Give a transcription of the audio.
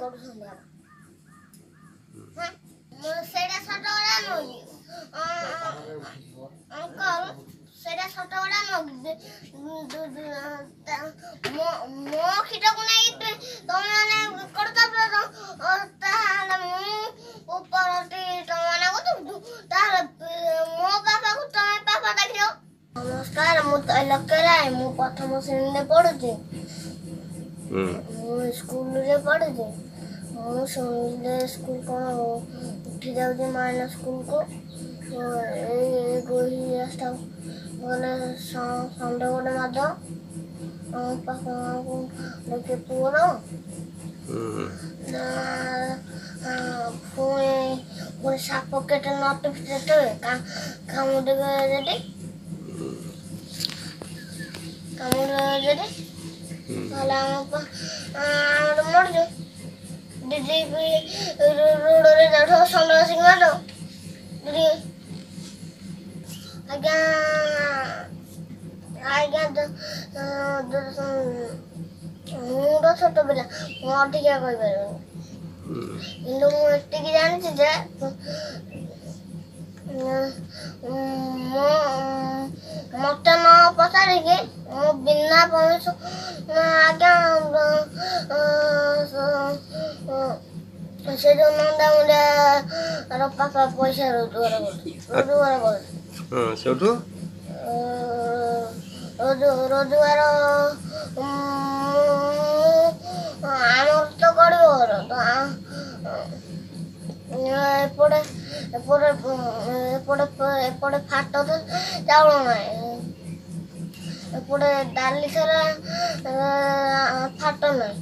କରୁଛନ୍ତି ସେଇଟା ଛୋଟଗୁଡ଼ା ନୁହେଁ ଅଙ୍କଲ ସେଇଟା ଛୋଟଗୁଡ଼ା ନୁହେଁ ମୋ କ୍ଷୀରକୁ ନେଇକି ତମେ ମାନେ କରୁଛ ତାହେଲେ ମୁଁ ଉପରଟି ତମେ ମାନେ କରୁଛୁ ତାହେଲେ ମୋ ବାପାକୁ ତମେ ପାପା ଦେଖିବ। ନମସ୍କାର, ମୁଁ ତୈଲକ୍ୟରାୟ। ମୁଁ ପ୍ରଥମ ଶ୍ରେଣୀରେ ପଢୁଛି। ମୁଁ ସ୍କୁଲରେ ପଢୁଛି। ମୁଁ ଶୁଣିଲେ ସ୍କୁଲ କ'ଣ ଉଠି ଯାଉଛି ମାଇନା ସ୍କୁଲକୁ ଏଇ ଗୋହି ରାସ୍ତା ଗଲେ ସଣ୍ଡେ ଗୋଟେ ମାଦ ପାଖକୁ ଦେଖେ ପୁଅର ପୁଣି ସାପ କେଟେ ନଟ କେଟେ କାମୁଡ଼ିବେ ଯଦି ତାହେଲେ ଆମର ମରିଛୁ। ଦିଦି ରୋଡ଼ରେ ଯାଉଥିବ ଷଣ୍ଢ ଆସିକି ମାରିବ। ଦିଦି ଆଜ୍ଞା ମୁଁ ତ ଛୋଟ ପିଲା, ମୁଁ ଅଧିକା କହିପାରିବିନି, କିନ୍ତୁ ମୁଁ ଏତିକି ଜାଣିଛି ଯେ ମତେ ନ ପଚାରିକି ମୁଁ ବିନା ଆଜ୍ଞା ସେ ଯୋଉ ନଣ୍ଡା ମୁଣ୍ଡିଆର ପାପା ପଇସା ରୋଜଗାର କରୁଛି ସେଠୁ ରୋଜଗାର ଆମର ତ ଗରିବ ଘର ଏପଟେ ଏପଟେ ଏପଟେ ଏପଟେ ଫାଟ ଚାଉଳ ନାହିଁ, ଏପଟେ ଡାଲି ସାରା ଫାଟ ନାହିଁ।